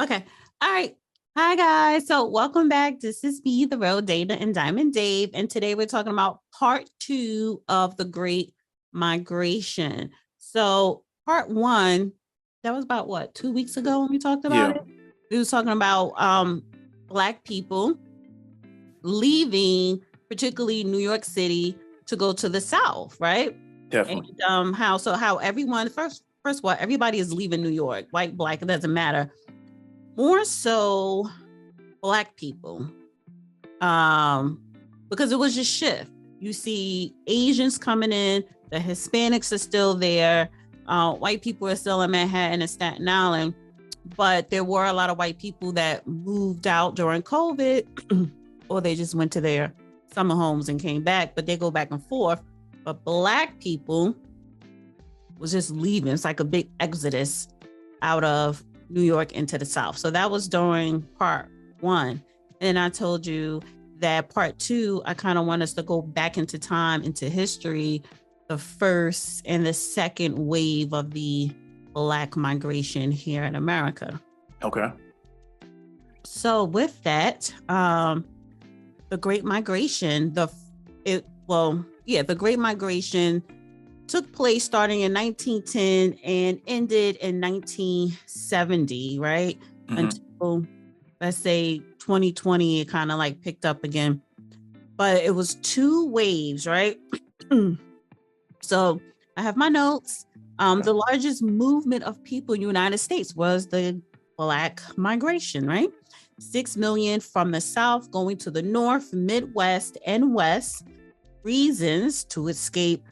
Okay. All right. Hi, guys. So, welcome back. This is me, the real Dana and Diamond Dave. And today we're talking about part two of the Great Migration. So, part one, that was about what, 2 weeks ago when we talked about Yeah, it? We was talking about Black people leaving, particularly New York City, to go to the South, right? And definitely. how everyone first of all, everybody is leaving New York, white, Black, it doesn't matter. More so Black people, um, because it was just shift. You see Asians coming in, the Hispanics are still there, white people are still in Manhattan and Staten Island, but there were a lot of white people that moved out during COVID, or they just went to their summer homes and came back, but they go back and forth. But Black people was just leaving. It's like a big exodus out of New York into the South. So that was during part one. And I told you that part two, I kind of want us to go back into time, into history, the first and the second wave of the Black migration here in America. Okay. So with that, the Great Migration, the Great Migration took place starting in 1910 and ended in 1970, right? Mm-hmm. Until, let's say, 2020, it kind of like picked up again. But it was two waves, right? So I have my notes. The largest movement of people in the United States was the Black migration, right? 6 million from the South going to the North, Midwest, and West. Reasons to escape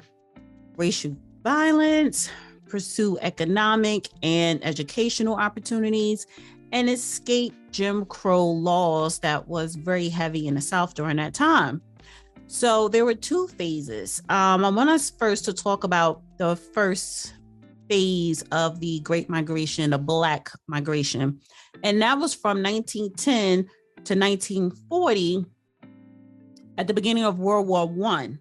racial violence, pursue economic and educational opportunities, and escape Jim Crow laws that was very heavy in the South during that time. So there were two phases. I want us first to talk about the first phase of the Great Migration, the Black migration. And that was from 1910 to 1940 at the beginning of World War One.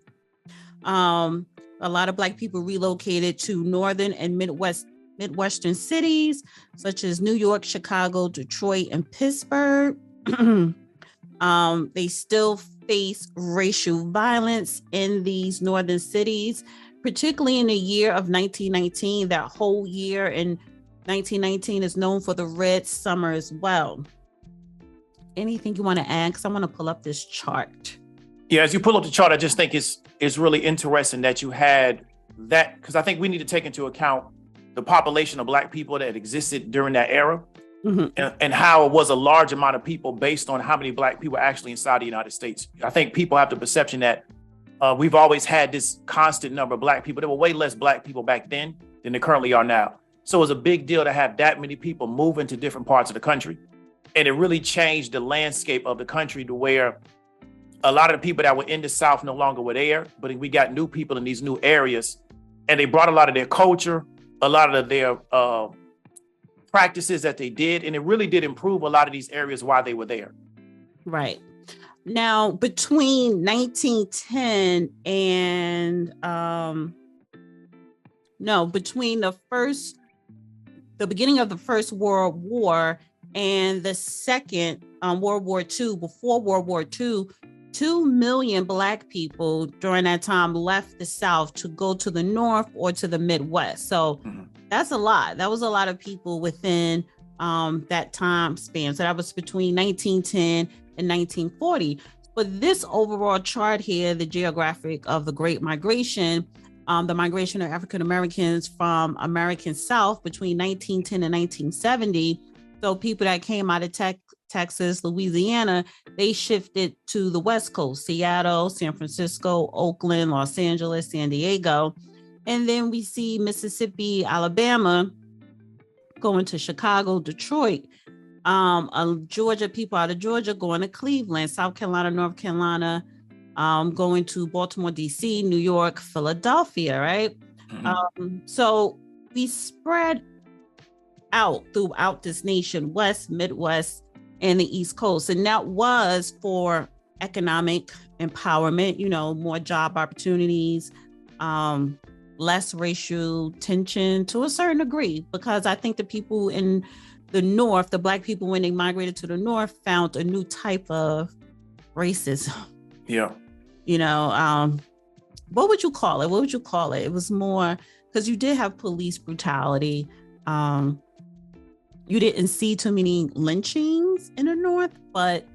A lot of Black people relocated to northern and Midwestern cities, such as New York, Chicago, Detroit, and Pittsburgh. They still face racial violence in these northern cities, particularly in the year of 1919. That whole year in 1919 is known for the Red Summer as well. Anything you want to add? Because I want to pull up this chart. Yeah, as you pull up the chart, I just think it's really interesting that you had that, because I think we need to take into account the population of Black people that existed during that era, and how it was a large amount of people based on how many Black people actually inside the United States. I think people have the perception that we've always had this constant number of Black people. There were way less Black people back then than there currently are now. So it was a big deal to have that many people move into different parts of the country. And it really changed the landscape of the country to where a lot of the people that were in the South no longer were there, but we got new people in these new areas, and they brought a lot of their culture, a lot of their practices that they did, and it really did improve a lot of these areas while they were there. Right. Now, between 1910 and between the beginning of the First World War and the Second World War II, before World War II, 2 million Black people during that time left the South to go to the North or to the Midwest. So that's a lot. That was a lot of people within that time span. So that was between 1910 and 1940. But this overall chart here, the geographic of the Great Migration, the migration of African Americans from American South between 1910 and 1970. So people that came out of Texas, Louisiana, they shifted to the West Coast, Seattle, San Francisco, Oakland, Los Angeles, San Diego. And then we see Mississippi, Alabama going to Chicago, Detroit. Georgia, people out of Georgia going to Cleveland, South Carolina, North Carolina, going to Baltimore, DC, New York, Philadelphia, right? So we spread out throughout this nation, West, Midwest, and the East Coast. And that was for economic empowerment, more job opportunities, less racial tension to a certain degree, because I think the people in the North, the Black people, when they migrated to the North, found a new type of racism. Yeah. What would you call it? What would you call it? It was more because you did have police brutality. You didn't see too many lynchings in the North, but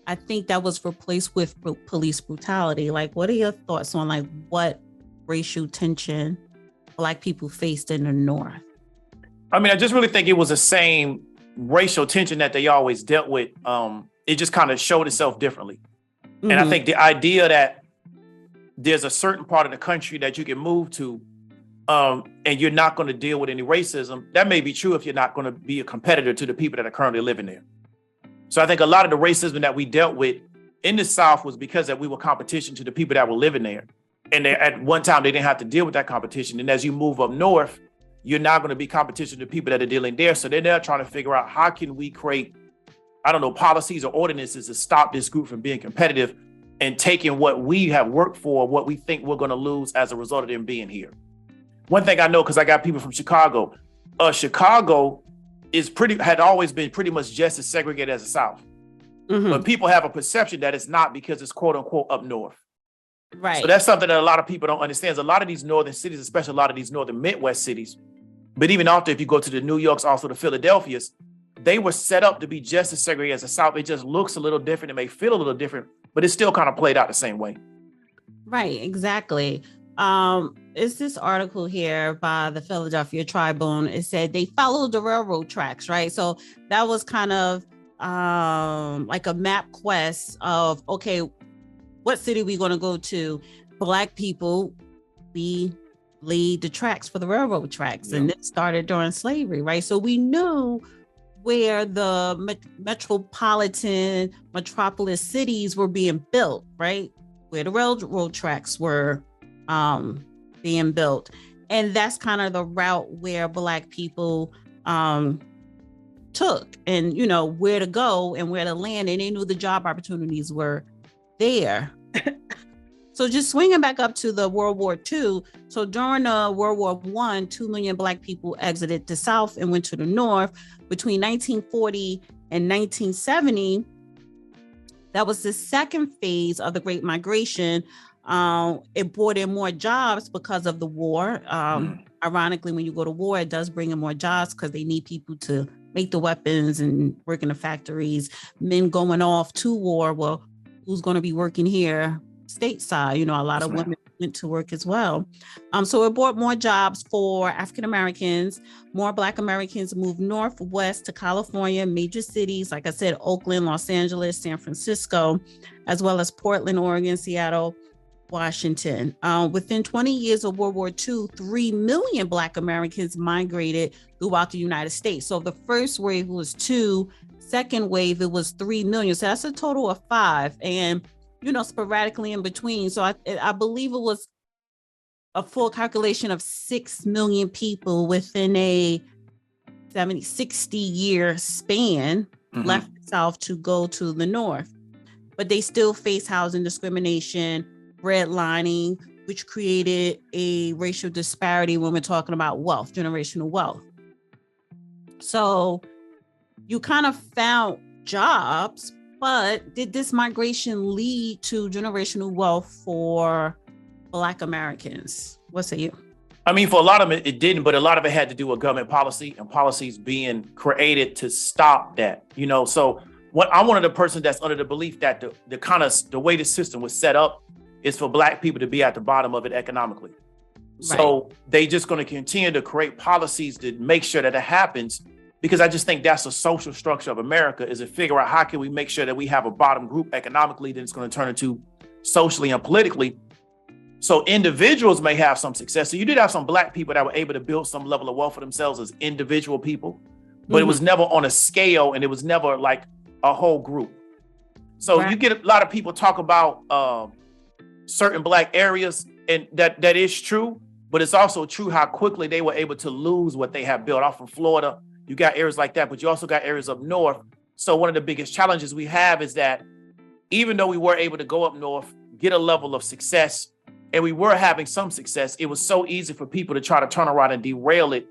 I think that was replaced with police brutality. Like, what are your thoughts on like what racial tension Black people faced in the North? I mean, I just really think it was the same racial tension that they always dealt with. It just kind of showed itself differently. Mm-hmm. And I think the idea that there's a certain part of the country that you can move to and you're not going to deal with any racism, that may be true if you're not going to be a competitor to the people that are currently living there. So I think a lot of the racism that we dealt with in the South was because that we were competition to the people that were living there. And at one time, they didn't have to deal with that competition. And as you move up north, you're not going to be competition to people that are dealing there. So they're now trying to figure out how can we create, policies or ordinances to stop this group from being competitive and taking what we have worked for, what we think we're going to lose as a result of them being here. One thing I know, because I got people from Chicago, Chicago had always been pretty much just as segregated as the South. Mm-hmm. But people have a perception that it's not because it's quote unquote up north. Right. So that's something that a lot of people don't understand. A lot of these northern cities, especially a lot of these northern Midwest cities, but even after, if you go to the New Yorks, also the Philadelphias, they were set up to be just as segregated as the South. It just looks a little different. It may feel a little different, but it's still kind of played out the same way. Right, exactly. It's this article here by the Philadelphia Tribune. It said they followed the railroad tracks, right? So that was kind of like a map quest of, okay, what city we going to go to? Black people, we laid the tracks for the railroad tracks. Yeah. And it started during slavery, right? So we knew where the metropolis cities were being built, right? Where the railroad tracks were being built. And that's kind of the route where Black people took and, where to go and where to land. And they knew the job opportunities were there. So just swinging back up to the World War II. So during World War I, 2 million Black people exited the South and went to the North. Between 1940 and 1970, that was the second phase of the Great Migration. It brought in more jobs because of the war. Ironically, when you go to war, it does bring in more jobs because they need people to make the weapons and work in the factories. Men going off to war, well, who's going to be working here stateside? A lot of women went to work as well. So it brought more jobs for African Americans. More Black Americans moved northwest to California, major cities, like I said, Oakland, Los Angeles, San Francisco, as well as Portland, Oregon, Seattle, Washington. Within 20 years of World War II, 3 million Black Americans migrated throughout the United States. So the first wave was 2, second wave, it was 3 million. So that's a total of 5. And sporadically in between. So I believe it was a full calculation of 6 million people within a 60 year span left the South to go to the North. But they still face housing discrimination, redlining, which created a racial disparity when we're talking about wealth, generational wealth. So you kind of found jobs, but did this migration lead to generational wealth for Black Americans? What say you? I mean, for a lot of it didn't, but a lot of it had to do with government policy and policies being created to stop that. So I'm one of the persons that's under the belief that the way the system was set up is for Black people to be at the bottom of it economically. Right. So they just going to continue to create policies to make sure that it happens. Because I just think that's a social structure of America, is to figure out how can we make sure that we have a bottom group economically that it's going to turn into socially and politically. So individuals may have some success. So you did have some Black people that were able to build some level of wealth for themselves as individual people, but it was never on a scale and it was never like a whole group. So You get a lot of people talk about certain Black areas, and that is true, but it's also true how quickly they were able to lose what they have built. Off from Florida, you got areas like that, but you also got areas up north. So one of the biggest challenges we have is that even though we were able to go up north, get a level of success, and we were having some success, it was so easy for people to try to turn around and derail it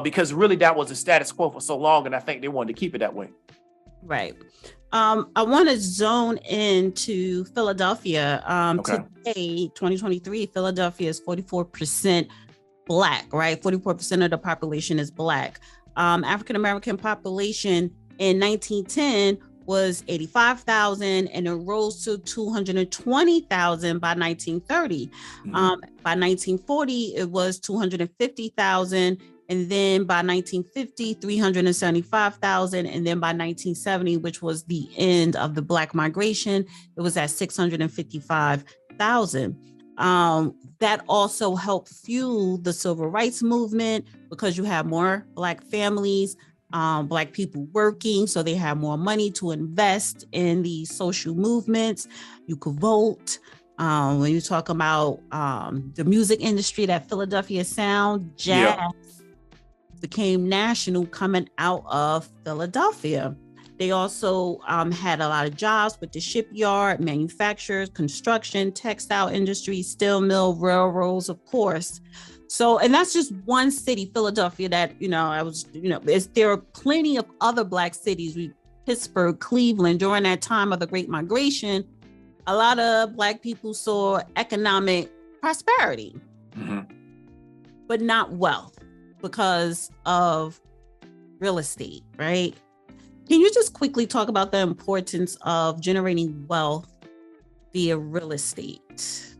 because really that was the status quo for so long, and I think they wanted to keep it that way. Right. I want to zone into Philadelphia. Okay. Today, 2023, Philadelphia is 44% Black, right? 44% of the population is Black. African-American population in 1910 was 85,000, and it rose to 220,000 by 1930. By 1940, it was 250,000. And then by 1950, 375,000. And then by 1970, which was the end of the Black migration, it was at 655,000. That also helped fuel the civil rights movement because you have more Black families, Black people working, so they have more money to invest in these social movements. You could vote. When you talk about the music industry, that Philadelphia sound, jazz became national coming out of Philadelphia. They also had a lot of jobs with the shipyard, manufacturers, construction, textile industry, steel mill, railroads, of course. So, and that's just one city, Philadelphia, that, there are plenty of other Black cities, Pittsburgh, Cleveland, during that time of the Great Migration. A lot of Black people saw economic prosperity, but not wealth because of real estate, right? Can you just quickly talk about the importance of generating wealth via real estate?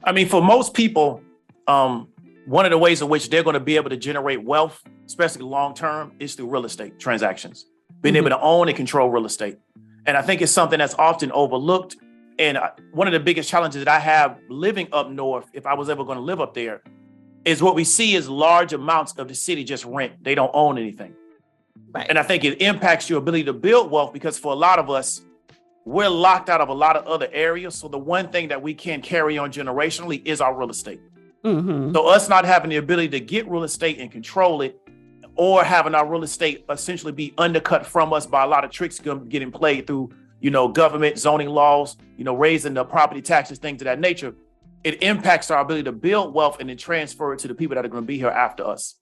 I mean, for most people, one of the ways in which they're going to be able to generate wealth, especially long-term, is through real estate transactions, being able to own and control real estate. And I think it's something that's often overlooked. And one of the biggest challenges that I have living up north, if I was ever going to live up there, is what we see is large amounts of the city just rent. They don't own anything. Right. And I think it impacts your ability to build wealth because for a lot of us, we're locked out of a lot of other areas. So the one thing that we can carry on generationally is our real estate. So us not having the ability to get real estate and control it, or having our real estate essentially be undercut from us by a lot of tricks getting played through, government zoning laws, raising the property taxes, things of that nature, it impacts our ability to build wealth and then transfer it to the people that are going to be here after us.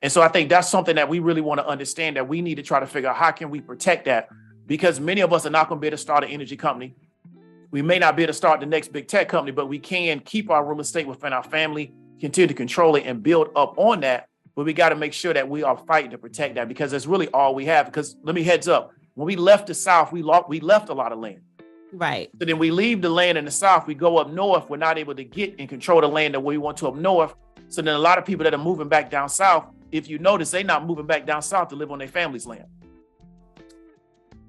And so I think that's something that we really want to understand, that we need to try to figure out how can we protect that, because many of us are not going to be able to start an energy company. We may not be able to start the next big tech company, but we can keep our real estate within our family, continue to control it and build up on that. But we got to make sure that we are fighting to protect that, because that's really all we have. Because let me heads up, when we left the South, we left a lot of land. Right. So then we leave the land in the South, we go up north, we're not able to get and control the land that we want to up north. So then a lot of people that are moving back down South, if you notice, they're not moving back down South to live on their family's land.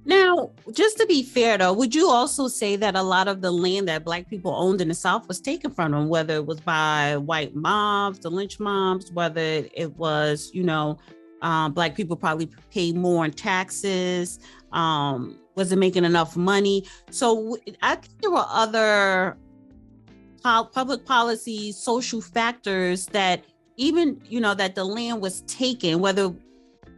Now, just to be fair, though, would you also say that a lot of the land that Black people owned in the South was taken from them, whether it was by white mobs, the lynch mobs, whether it was, Black people probably paid more in taxes, wasn't making enough money. So I think there were other public policies, social factors that even, that the land was taken,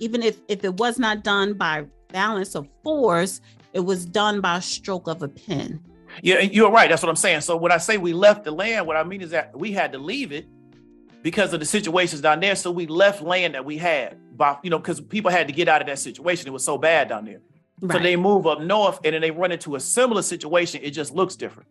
even if it was not done by balance of force, it was done by a stroke of a pen. Yeah, you're right. That's what I'm saying. So when I say we left the land, what I mean is that we had to leave it because of the situations down there. So we left land that we had, because people had to get out of that situation. It was so bad down there. Right. So they move up north and then they run into a similar situation. It just looks different.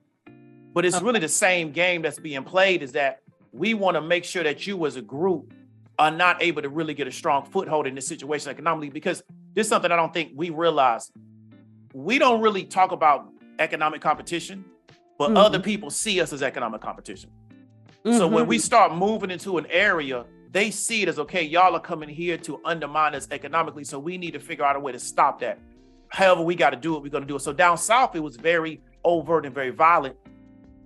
But it's really the same game that's being played, is that we want to make sure that you as a group are not able to really get a strong foothold in this situation economically, because this is something I don't think we realize. We don't really talk about economic competition, but other people see us as economic competition. So when we start moving into an area, they see it as, okay, y'all are coming here to undermine us economically. So we need to figure out a way to stop that. However, we got to do it. We're going to do it. So down South, it was very overt and very violent.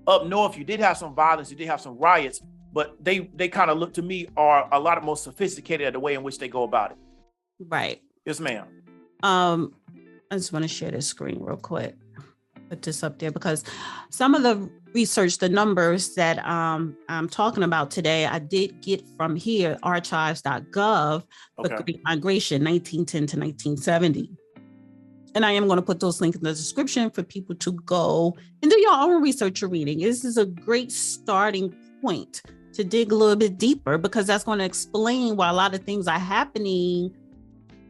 Up North, you did have some violence. You did have some riots, but they kind of look to me are a lot more sophisticated at the way in which they go about it. Right. Yes, ma'am. I just want to share this screen real quick. Put this up there because some of the research, the numbers that I'm talking about today, I did get from here, archives.gov, the Great Migration, 1910 to 1970. And I am going to put those links in the description for people to go and do your own research or reading. This is a great starting point to dig a little bit deeper, because that's going to explain why a lot of things are happening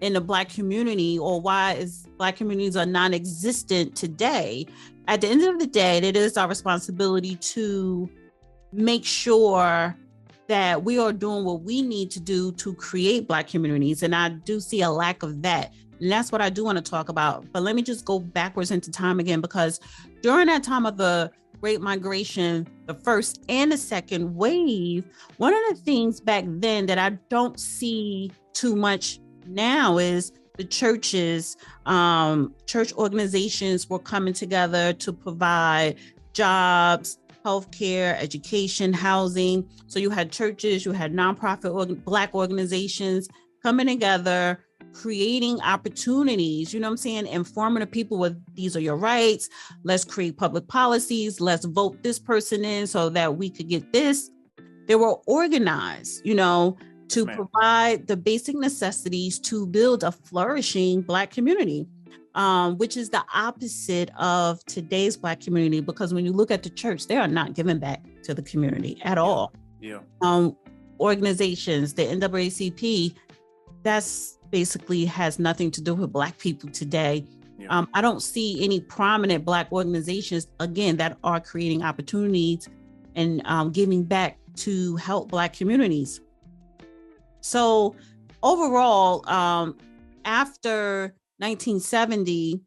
in the Black community, or why Black communities are non-existent today. At the end of the day, it is our responsibility to make sure that we are doing what we need to do to create Black communities. And I do see a lack of that. And that's what I do want to talk about. But let me just go backwards into time again, because during that time of the Great Migration, the first and the second wave, one of the things back then that I don't see too much now is the churches, church organizations were coming together to provide jobs, healthcare, education, housing. So you had churches, you had nonprofit Black organizations coming together, creating opportunities, you know what I'm saying? Informing the people with, these are your rights. Let's create public policies. Let's vote this person in so that we could get this. They were organized, to provide the basic necessities to build a flourishing Black community, which is the opposite of today's Black community. Because when you look at the church, they are not giving back to the community at all. Yeah. Organizations, the NAACP, that's basically has nothing to do with Black people today. Yeah. I don't see any prominent Black organizations, again, that are creating opportunities and giving back to help Black communities. So overall, after 1970,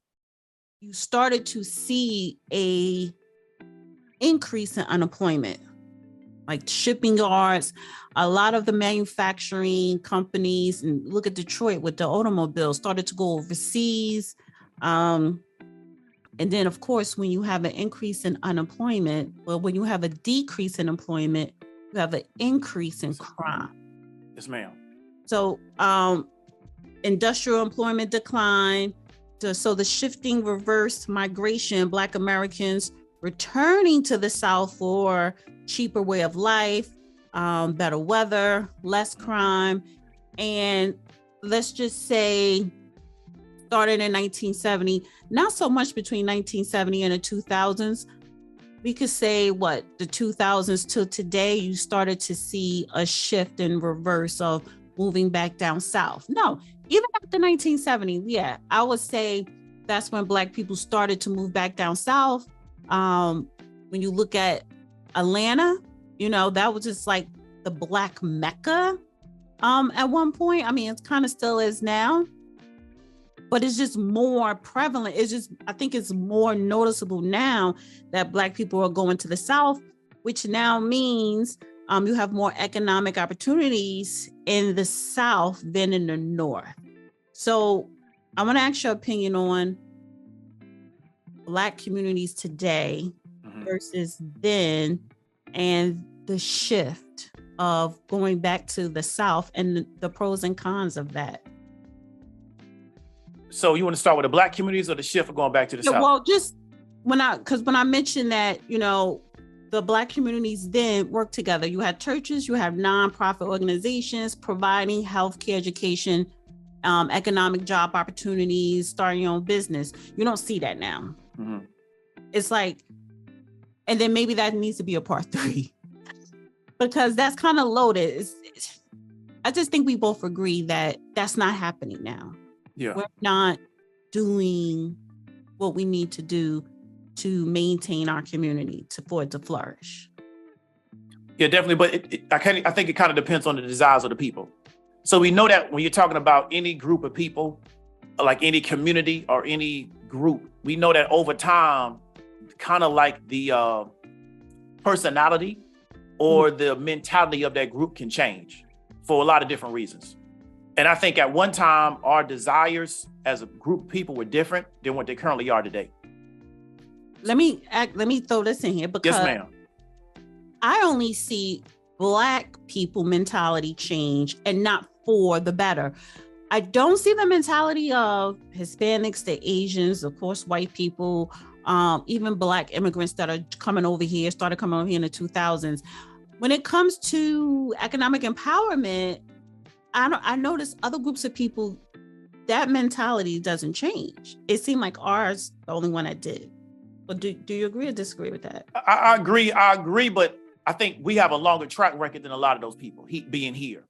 you started to see a increase in unemployment, like shipping yards, a lot of the manufacturing companies, and look at Detroit with the automobiles, started to go overseas. And then, of course, when you have an increase in unemployment, well, when you have a decrease in employment, you have an increase in crime. Yes, ma'am. So industrial employment decline. So the shifting reverse migration, Black Americans returning to the South for cheaper way of life, better weather, less crime. And let's just say, started in 1970, not so much between 1970 and the 2000s. We could say the 2000s till today, you started to see a shift in reverse of moving back down South. No, even after 1970, yeah, I would say that's when Black people started to move back down South. When you look at Atlanta, that was just like the Black Mecca at one point. I mean, it kind of still is now, but it's just more prevalent. I think it's more noticeable now that Black people are going to the South, which now means you have more economic opportunities in the South than in the North. So I want to ask your opinion on Black communities today versus then, and the shift of going back to the South and the pros and cons of that. So you want to start with the Black communities or the shift of going back to the South? Well, just when I mentioned that, the Black communities then work together. You had churches, you have nonprofit organizations providing healthcare, education, economic job opportunities, starting your own business. You don't see that now. Mm-hmm. It's like, and then maybe that needs to be a part 3 because that's kind of loaded. I just think we both agree that that's not happening now. Yeah. We're not doing what we need to do to maintain our community for it to flourish. Yeah, definitely. But I think it kind of depends on the desires of the people. So we know that when you're talking about any group of people, like any community or any group, we know that over time, kind of like the personality or the mentality of that group can change for a lot of different reasons. And I think at one time, our desires as a group of people were different than what they currently are today. Let me throw this in here because yes, ma'am. I only see Black people mentality change and not for the better. I don't see the mentality of Hispanics, the Asians, of course, white people, even Black immigrants that are started coming over here in the 2000s. When it comes to economic empowerment, I notice other groups of people, that mentality doesn't change. It seemed like ours, the only one that did. But do you agree or disagree with that? I agree, but I think we have a longer track record than a lot of those people being here.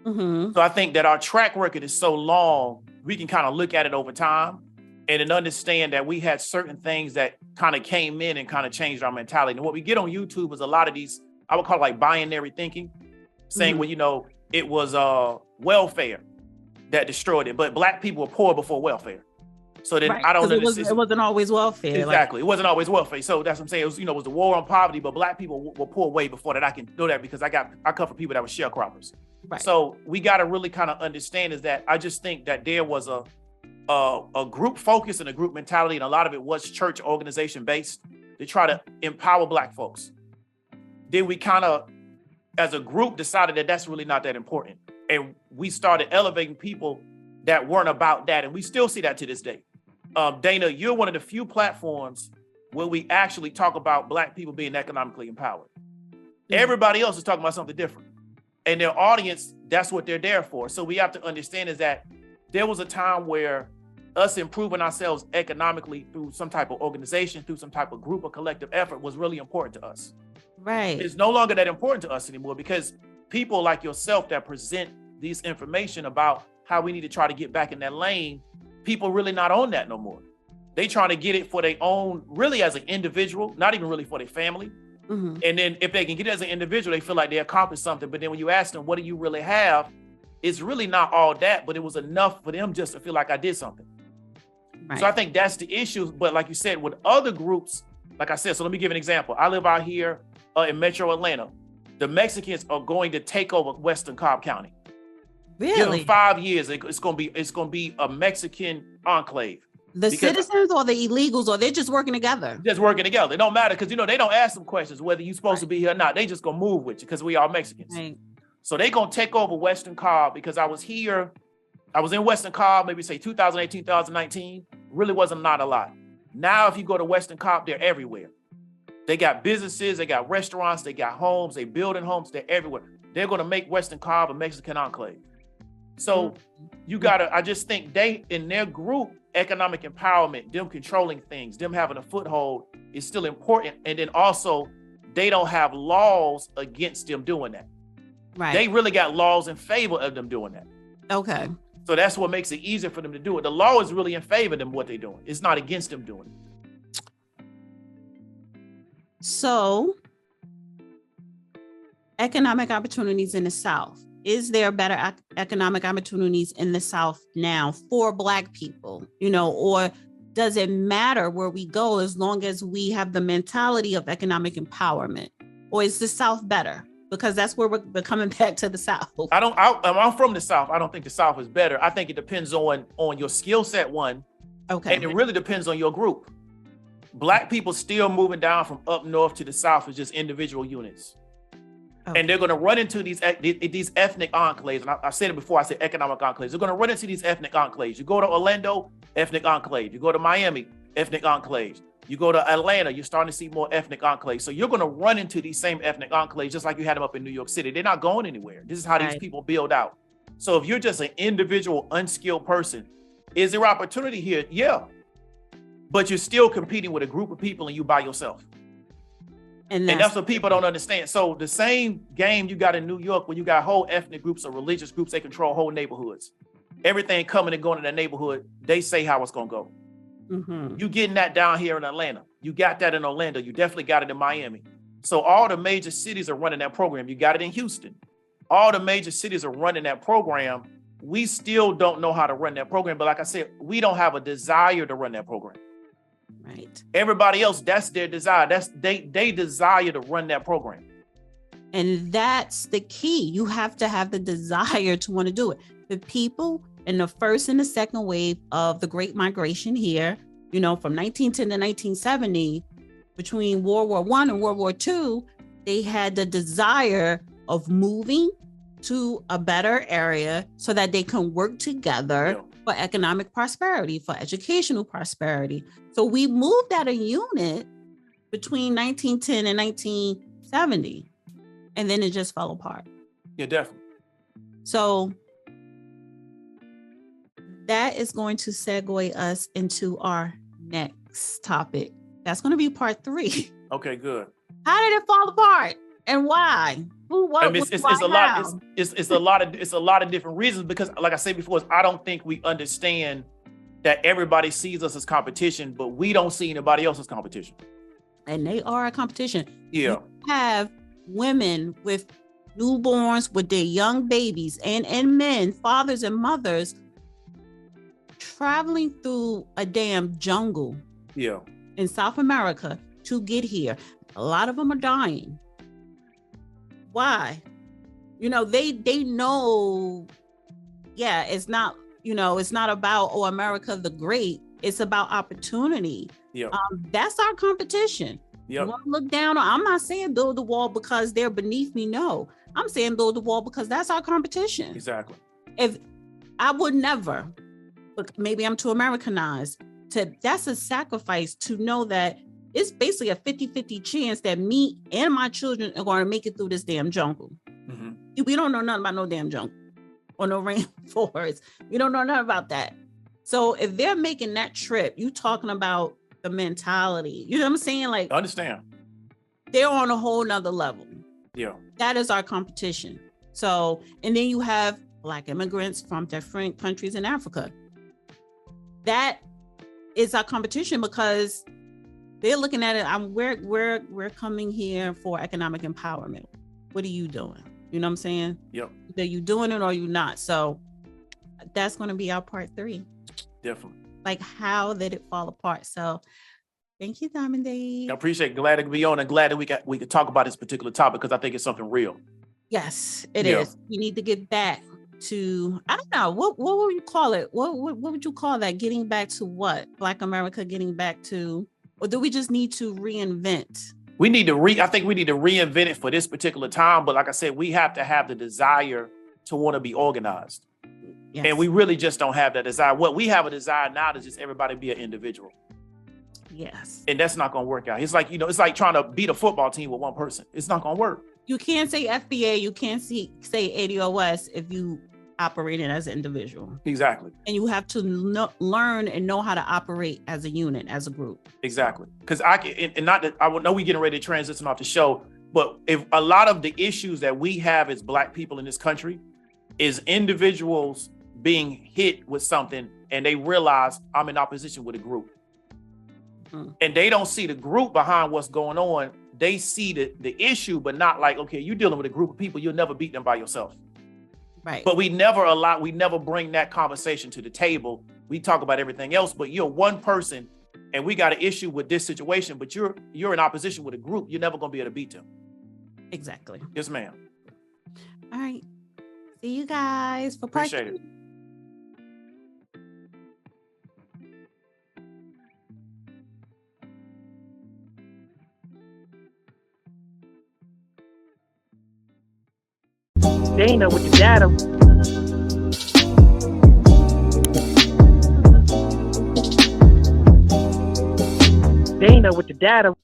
Mm-hmm. So I think that our track record is so long, we can kind of look at it over time and then understand that we had certain things that kind of came in and kind of changed our mentality. And what we get on YouTube is a lot of these, I would call it like binary thinking, saying, well, you know, it was welfare that destroyed it, but Black people were poor before welfare. So then I don't understand. It wasn't always welfare. Exactly. It wasn't always welfare. So that's what I'm saying. It was, you know, it was the war on poverty, but Black people were poor way before that. I can know that because I come from people that were sharecroppers. Right. So we got to really kind of understand is that I just think that there was a group focus and a group mentality, and a lot of it was church organization based to try to empower Black folks. Then we kind of, as a group, decided that that's really not that important. And we started elevating people that weren't about that. And we still see that to this day. Dana, you're one of the few platforms where we actually talk about Black people being economically empowered. Everybody else is talking about something different. And their audience, that's what they're there for. So we have to understand is that there was a time where us improving ourselves economically through some type of organization, through some type of group or collective effort was really important to us. Right. It's no longer that important to us anymore because people like yourself that present these information about how we need to try to get back in that lane, people really not on that no more. They trying to get it for their own, really as an individual, not even really for their family. Mm-hmm. And then if they can get it as an individual, they feel like they accomplished something. But then when you ask them, what do you really have? It's really not all that, but it was enough for them just to feel like I did something. Right. So I think that's the issue. But like you said, with other groups, like I said, so let me give an example. I live out here in Metro Atlanta. The Mexicans are going to take over Western Cobb County. Really? Give them 5 years. It's going to be a Mexican enclave. The citizens or the illegals, or they're just working together? Just working together. It don't matter because, you know, they don't ask them questions whether you're supposed to be here or not. They just going to move with you because we are Mexicans. Right. So they going to take over Western Cobb because I was in Western Cobb, maybe say 2018, 2019. Really wasn't not a lot. Now, if you go to Western Cobb, they're everywhere. They got businesses, they got restaurants, they got homes, they building homes, they're everywhere. They're going to make Western Cobb a Mexican enclave. So you gotta, I just think they, in their group, economic empowerment, them controlling things, them having a foothold is still important. And then also they don't have laws against them doing that. Right. They really got laws in favor of them doing that. Okay. So that's what makes it easier for them to do it. The law is really in favor of them, what they're doing. It's not against them doing it. So economic opportunities in the South. Is there better economic opportunities in the South now for Black people, you know, or does it matter where we go as long as we have the mentality of economic empowerment? Or is the South better? Because that's where we're coming back to the South. I'm from the South. I don't think the South is better. I think it depends on your skill set, one. Okay. And it really depends on your group. Black people still moving down from up north to the South is just individual units. Okay. And they're going to run into these ethnic enclaves. And I said it before, I said economic enclaves. They're going to run into these ethnic enclaves. You go to Orlando, ethnic enclave. You go to Miami, ethnic enclaves. You go to Atlanta, you're starting to see more ethnic enclaves. So you're going to run into these same ethnic enclaves, just like you had them up in New York City. They're not going anywhere. This is how these people build out. So if you're just an individual, unskilled person, is there opportunity here? Yeah. But you're still competing with a group of people and you by yourself. And that's what people don't understand. So the same game you got in New York, where you got whole ethnic groups or religious groups, they control whole neighborhoods. Everything coming and going in that neighborhood, they say how it's going to go. Mm-hmm. You getting that down here in Atlanta. You got that in Orlando. You definitely got it in Miami. So all the major cities are running that program. You got it in Houston. All the major cities are running that program. We still don't know how to run that program. But like I said, we don't have a desire to run that program. Right. Everybody else, that's their desire. They desire to run that program. And that's the key. You have to have the desire to want to do it. The people in the first and the second wave of the Great Migration here, you know, from 1910 to 1970, between World War I and World War II, they had the desire of moving to a better area so that they can work together for economic prosperity, for educational prosperity. So we moved out a unit between 1910 and 1970, and then it just fell apart. Yeah, definitely. So that is going to segue us into our next topic. That's going to be part 3. Okay, good. How did it fall apart? And why? Who? What? I mean, It's a lot. It's a lot of different reasons because, like I said before, I don't think we understand that everybody sees us as competition, but we don't see anybody else as competition. And they are a competition. Yeah. You have women with newborns with their young babies and men, fathers and mothers, traveling through a damn jungle. Yeah. In South America to get here. A lot of them are dying. Why? They know, yeah, it's not, it's not about, oh, America the Great. It's about opportunity. Yeah. That's our competition. Yep. You want to look down on, I'm not saying build the wall because they're beneath me. No, I'm saying build the wall because that's our competition. Exactly. If I would never, but maybe I'm too Americanized, that's a sacrifice to know that it's basically a 50-50 chance that me and my children are going to make it through this damn jungle. Mm-hmm. We don't know nothing about no damn jungle or no rainforest. We don't know nothing about that. So if they're making that trip, you talking about the mentality, you know what I'm saying? Like, I understand. They're on a whole nother level. Yeah. That is our competition. So, and then you have Black immigrants from different countries in Africa. That is our competition because they're looking at it. We're coming here for economic empowerment. What are you doing? You know what I'm saying? Yep. Either you doing it or you not. So that's going to be our part 3. Definitely. Like, how did it fall apart? So thank you, Diamond Dave. I appreciate it. Glad to be on and glad that we could talk about this particular topic because I think it's something real. Yes, it is. We need to get back to, I don't know, what would you call it? What would you call that? Getting back to what? Black America getting back to, or do we just need to reinvent? I think we need to reinvent it for this particular time. But like I said, we have to have the desire to want to be organized. Yes. And we really just don't have that desire. What we have a desire now to just everybody be an individual. Yes. And that's not going to work out. It's like, it's like trying to beat a football team with one person. It's not going to work. You can't say FBA, you can't say ADOS if you operating as an individual. Exactly. And you have to learn and know how to operate as a unit, as a group. Exactly. Because I know we're getting ready to transition off the show, but if a lot of the issues that we have as Black people in this country is individuals being hit with something and they realize I'm in opposition with a group. And they don't see the group behind what's going on. They see the issue, but not like, okay, you're dealing with a group of people. You'll never beat them by yourself. Right. But we never bring that conversation to the table. We talk about everything else, but you're one person and we got an issue with this situation, but you're in opposition with a group. You're never going to be able to beat them. Exactly. Yes, ma'am. All right. See you guys for part 2. Appreciate it. Dana with the data. Dana with the data.